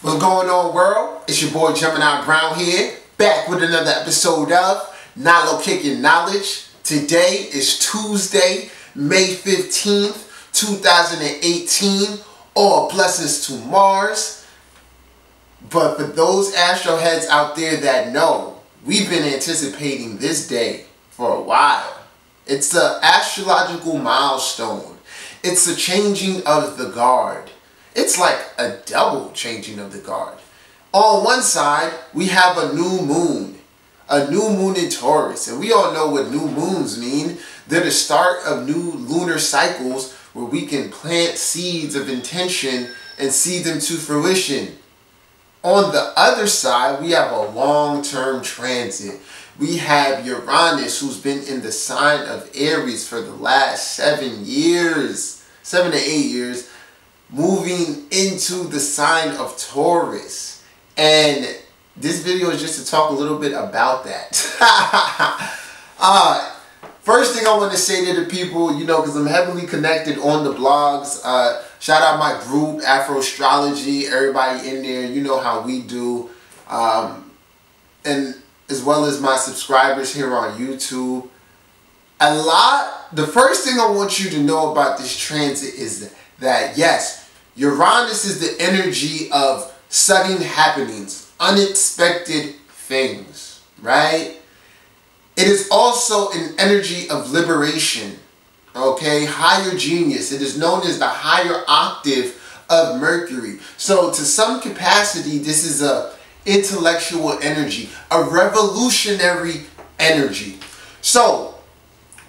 What's going on, world? It's your boy Gemini Brown here, back with another episode of Nalo Kicking Knowledge. Today is Tuesday, May 15th, 2018. All blessings to Mars. But for those astro heads out there that know, we've been anticipating this day for a while. It's an astrological milestone. It's a changing of the guard. It's like a double changing of the guard. On one side, we have a new moon in Taurus. And we all know what new moons mean. They're the start of new lunar cycles where we can plant seeds of intention and see them to fruition. On the other side, we have a long-term transit. We have Uranus, who's been in the sign of Aries for the last 7 to 8 years, moving into the sign of Taurus. And this video is just to talk a little bit about that. First thing I want to say to the people, because I'm heavily connected on the blogs. Shout out my group, Afro Astrology, everybody in there, you know how we do. And as well as my subscribers here on YouTube. The first thing I want you to know about this transit is that yes, Uranus is the energy of sudden happenings, unexpected things, right? It is also an energy of liberation, okay? Higher genius. It is known as the higher octave of Mercury. So to some capacity, this is a intellectual energy, a revolutionary energy. So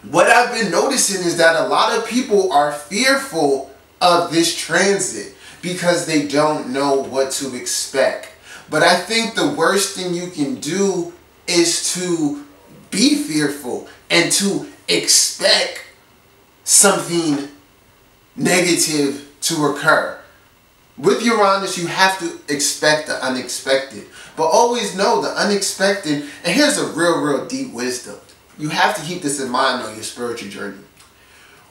what I've been noticing is that a lot of people are fearful of this transit because they don't know what to expect. But I think the worst thing you can do is to be fearful and to expect something negative to occur. With Uranus, you have to expect the unexpected. But always know the unexpected, and here's a real deep wisdom. You have to keep this in mind on your spiritual journey.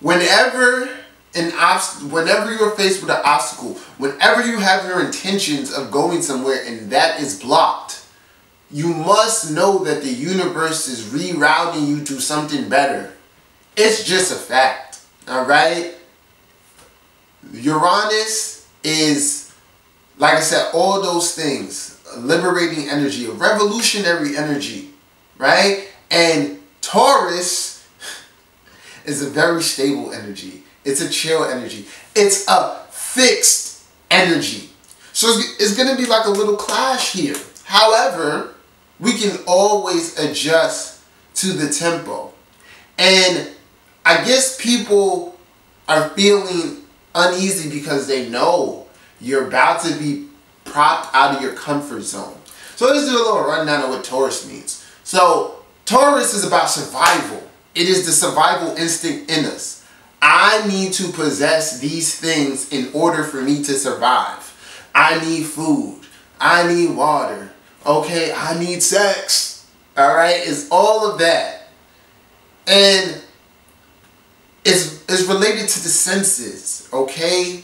Whenever you're faced with an obstacle, whenever you have your intentions of going somewhere and that is blocked, you must know that the universe is rerouting you to something better. It's just a fact, all right? Uranus is, like I said, all those things, a liberating energy, a revolutionary energy, right? And Taurus is a very stable energy. It's a chill energy. It's a fixed energy. So it's going to be like a little clash here. However, we can always adjust to the tempo. And I guess people are feeling uneasy because they know you're about to be propped out of your comfort zone. So let's do a little rundown of what Taurus means. So Taurus is about survival. It is the survival instinct in us. I need to possess these things in order for me to survive. I need food. I need water. Okay, I need sex. All right, it's all of that. And it's related to the senses, okay?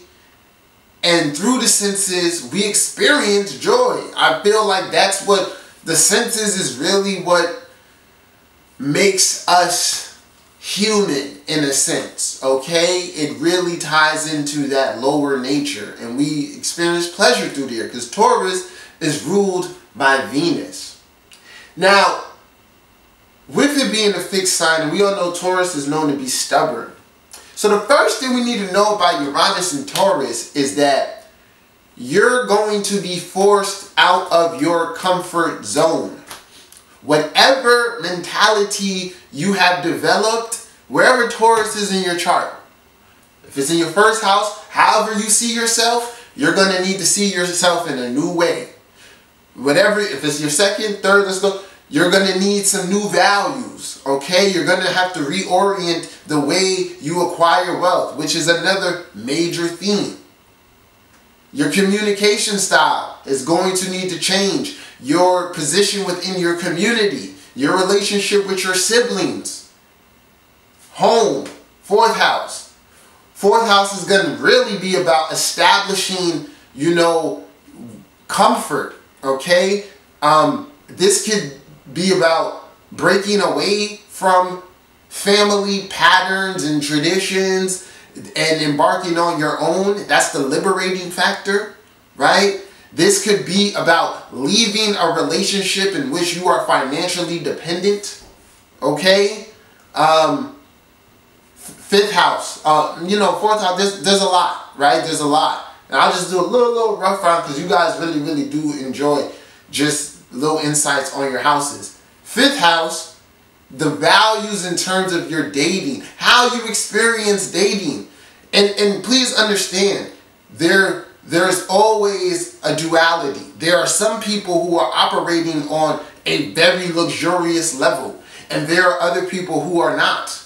And through the senses, we experience joy. I feel like that's what the senses is really what makes us human in a sense, okay? It really ties into that lower nature, and we experience pleasure through there because Taurus is ruled by Venus. Now, with it being a fixed sign, and we all know Taurus is known to be stubborn. So the first thing we need to know about Uranus and Taurus is that you're going to be forced out of your comfort zone. Whatever mentality you have developed, wherever Taurus is in your chart, if it's in your first house, however you see yourself, you're going to need to see yourself in a new way. Whatever, if it's your second, third, let's go, you're going to need some new values, okay? You're going to have to reorient the way you acquire wealth, which is another major theme. Your communication style is going to need to change. Your position within your community, your relationship with your siblings, home, fourth house. Fourth house is going to really be about establishing, comfort, okay? This could be about breaking away from family patterns and traditions and embarking on your own. That's the liberating factor, right? This could be about leaving a relationship in which you are financially dependent, okay? Fifth house, fourth house, there's a lot, right? There's a lot. And I'll just do a little rough round because you guys really do enjoy just little insights on your houses. Fifth house, the values in terms of your dating, how you experience dating. And please understand, there's always a duality. There are some people who are operating on a very luxurious level, and there are other people who are not.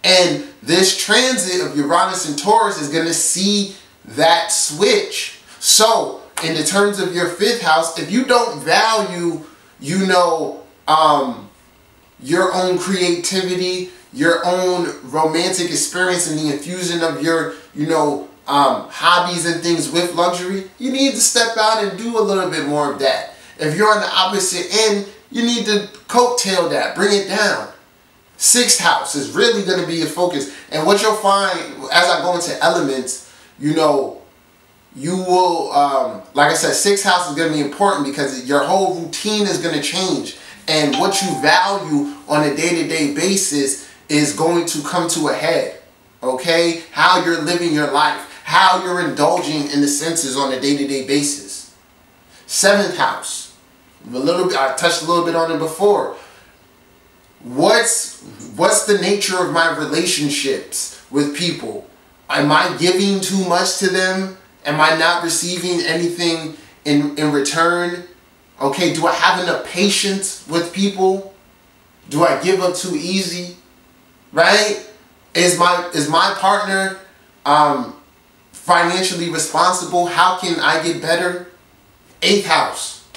And this transit of Uranus and Taurus is going to see that switch. So, in the terms of your fifth house, if you don't value, your own creativity, your own romantic experience, and the infusion of your, hobbies and things with luxury, you need to step out and do a little bit more of that. If you're on the opposite end, you need to coattail that, bring it down. Sixth house is really going to be your focus. And what you'll find as I go into elements, you will, like I said, sixth house is going to be important because your whole routine is going to change. And what you value on a day-to-day basis is going to come to a head. Okay? How you're living your life. How you're indulging in the senses on a day-to-day basis. Seventh house. I touched a little bit on it before. What's the nature of my relationships with people? Am I giving too much to them? Am I not receiving anything in return? Okay, do I have enough patience with people? Do I give up too easy? Right? Is my partner financially responsible? How can I get better? Eighth house.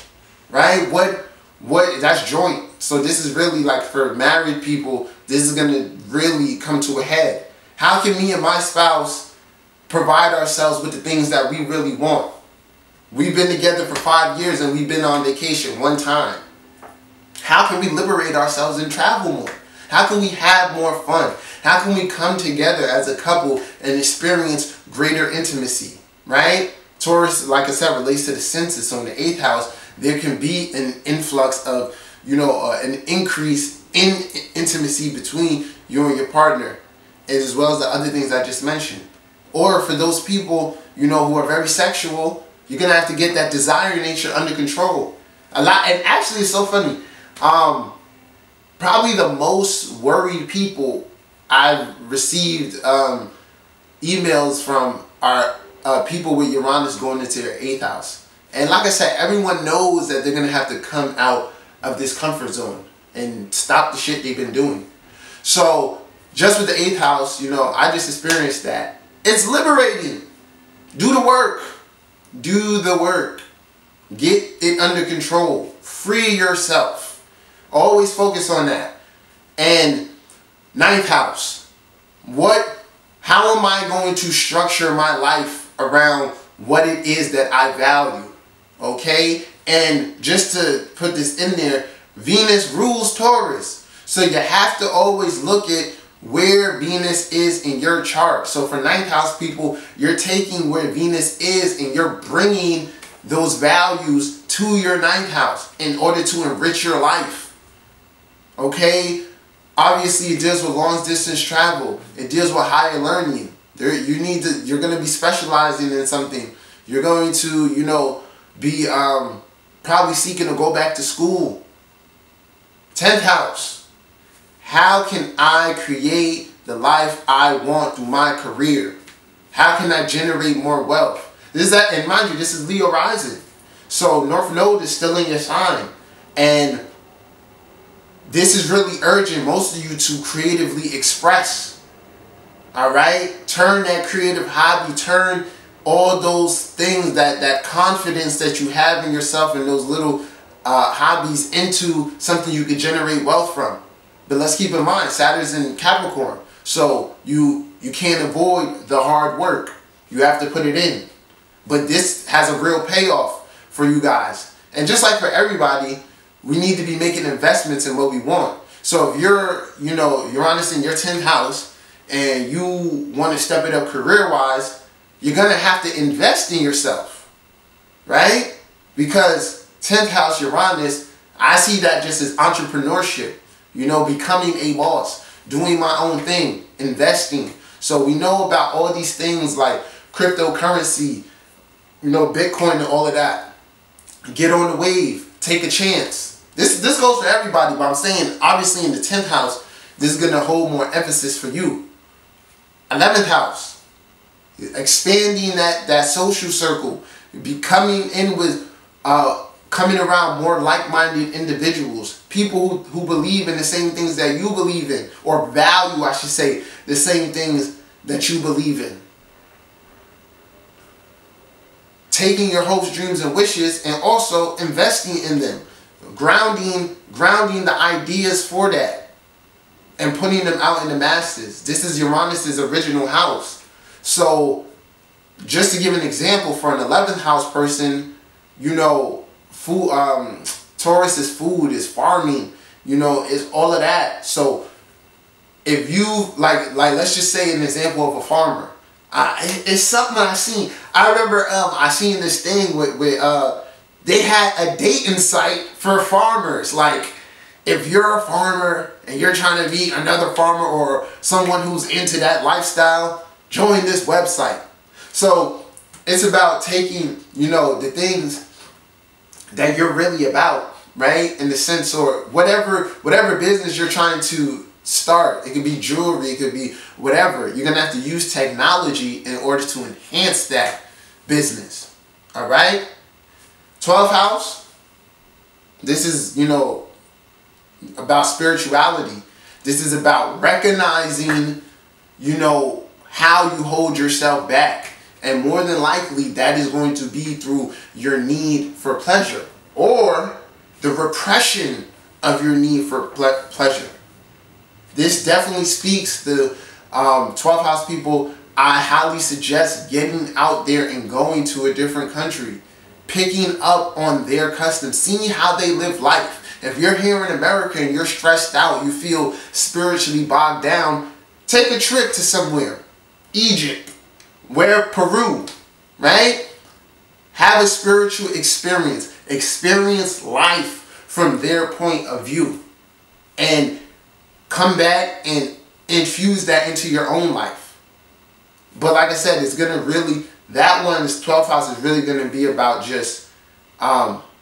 Right? What that's joint. So this is really like for married people, this is going to really come to a head. How can me and my spouse provide ourselves with the things that we really want? We've been together for 5 years and we've been on vacation one time. How can we liberate ourselves and travel more? How can we have more fun? How can we come together as a couple and experience greater intimacy, right? Taurus, like I said, relates to the senses. So in the eighth house, there can be an influx of, an increase in intimacy between you and your partner, as well as the other things I just mentioned. Or for those people, who are very sexual, you're going to have to get that desire nature under control. A lot, and actually it's so funny. Probably the most worried people I've received emails from are people with Uranus going into their eighth house. And like I said, everyone knows that they're going to have to come out of this comfort zone and stop the shit they've been doing. So just with the eighth house, I just experienced that. It's liberating. Do the work. Do the work. Get it under control. Free yourself. Always focus on that. And ninth house. How am I going to structure my life around what it is that I value? Okay? And just to put this in there, Venus rules Taurus. So you have to always look at where Venus is in your chart. So for ninth house people, you're taking where Venus is and you're bringing those values to your ninth house in order to enrich your life. Okay? Obviously, it deals with long distance travel. It deals with higher learning. You're going to be specializing in something. You're going to, be probably seeking to go back to school. 10th house. How can I create the life I want through my career? How can I generate more wealth? And mind you, this is Leo rising. So North Node is still in your sign. And this is really urging most of you to creatively express. Alright? Turn that creative hobby, turn all those things, that confidence that you have in yourself and those little hobbies into something you could generate wealth from. But let's keep in mind, Saturn's in Capricorn. So you can't avoid the hard work. You have to put it in. But this has a real payoff for you guys. And just like for everybody, we need to be making investments in what we want. So if you're, you know, Uranus in your 10th house and you want to step it up career-wise, you're going to have to invest in yourself, right? Because 10th house Uranus, I see that just as entrepreneurship, you know, becoming a boss, doing my own thing, investing. So we know about all these things like cryptocurrency, you know, Bitcoin and all of that. Get on the wave, take a chance. This goes for everybody, but I'm saying obviously in the 10th house, this is going to hold more emphasis for you. 11th house, expanding that social circle, becoming in with, coming around more like-minded individuals, people who believe in the same things that you believe in, or value, I should say, the same things that you believe in. Taking your hopes, dreams, and wishes, and also investing in them. Grounding the ideas for that and putting them out in the masses. This is Uranus's original house. So just to give an example, for an 11th house person, you know, food, Taurus is food, is farming, you know, is all of that. So if you like let's just say an example of a farmer. It's something I seen. I remember I seen this thing with they had a dating site for farmers. Like, if you're a farmer and you're trying to meet another farmer or someone who's into that lifestyle, join this website. So it's about taking, you know, the things that you're really about, right? In the sense, or whatever business you're trying to start. It could be jewelry, it could be whatever. You're going to have to use technology in order to enhance that business. All right? 12th house, this is, you know, about spirituality. This is about recognizing, you know, how you hold yourself back. And more than likely, that is going to be through your need for pleasure or the repression of your need for pleasure. This definitely speaks to 12th house people. I highly suggest getting out there and going to a different country, picking up on their customs, seeing how they live life. If you're here in America and you're stressed out, you feel spiritually bogged down, take a trip to somewhere. Egypt, Peru, right? Have a spiritual experience. Experience life from their point of view. And come back and infuse that into your own life. But like I said, it's going to really, that one's 12th house is really going to be about just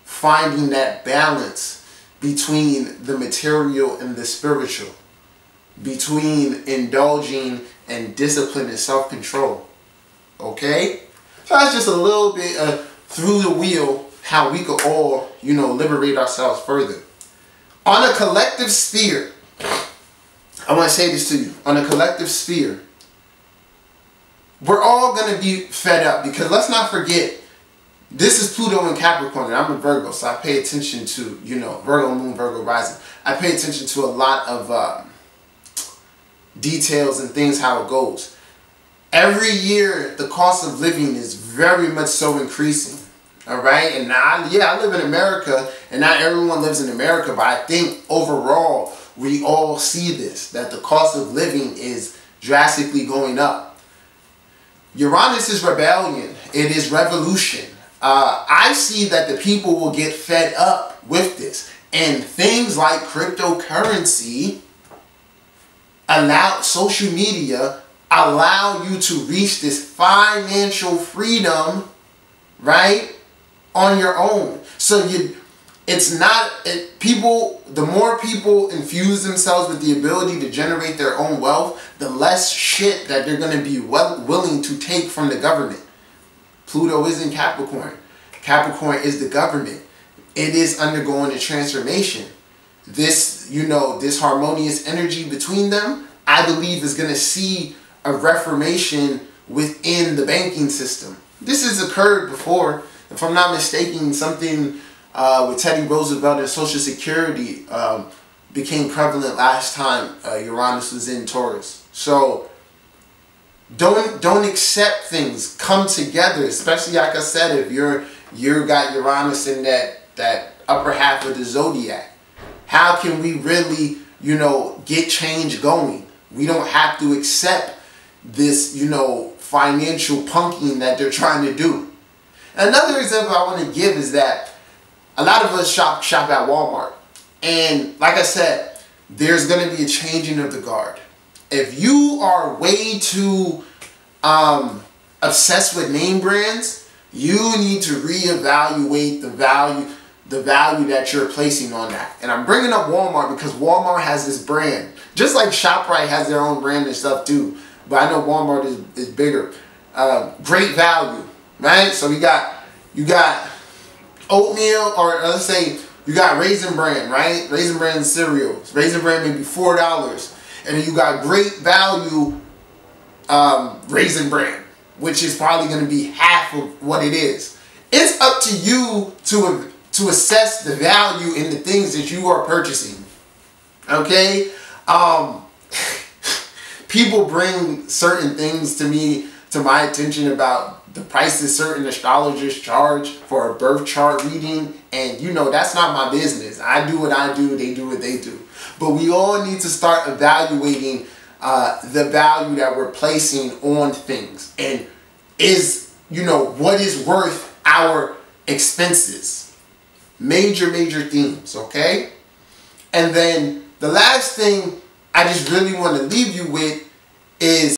finding that balance between the material and the spiritual, between indulging and discipline and self-control. Okay? So that's just a little bit through the wheel how we could all, you know, liberate ourselves further. On a collective sphere, I want to say this to you. On a collective sphere, we're all going to be fed up, because let's not forget, this is Pluto in Capricorn, and I'm a Virgo, so I pay attention to, you know, Virgo moon, Virgo rising. I pay attention to a lot of details and things, how it goes. Every year, the cost of living is very much so increasing. All right? And I live in America, and not everyone lives in America, but I think overall, we all see this, that the cost of living is drastically going up. Uranus is rebellion. It is revolution. I see that the people will get fed up with this. And things like cryptocurrency, social media, allow you to reach this financial freedom, right, on your own. So the more people infuse themselves with the ability to generate their own wealth, the less shit that they're going to be willing to take from the government. Pluto is in Capricorn. Capricorn is the government. It is undergoing a transformation. This, you know, this harmonious energy between them, I believe, is going to see a reformation within the banking system. This has occurred before. If I'm not mistaken, something with Teddy Roosevelt and Social Security became prevalent last time Uranus was in Taurus. So don't accept things. Come together, especially like I said, if you're You got Uranus in that upper half of the zodiac. How can we really, you know, get change going? We don't have to accept this, you know, financial punking that they're trying to do. Another example I want to give is that a lot of us shop at Walmart. And like I said, there's going to be a changing of the guard. If you are way too obsessed with name brands, you need to reevaluate the value that you're placing on that. And I'm bringing up Walmart because Walmart has this brand. Just like ShopRite has their own brand and stuff too. But I know Walmart is bigger. Great value, right? So you got oatmeal, or let's say you got Raisin Bran, right? Raisin Bran cereals. Raisin Bran maybe $4. And then you got great value Raisin Bran, which is probably going to be half of what it is. It's up to you to assess the value in the things that you are purchasing. Okay? People bring certain things to my attention about the prices certain astrologers charge for a birth chart reading, and you know, that's not my business. I do what I do, they do what they do. But we all need to start evaluating the value that we're placing on things, and is, you know, what is worth our expenses. Major themes, okay? And then the last thing I just really want to leave you with is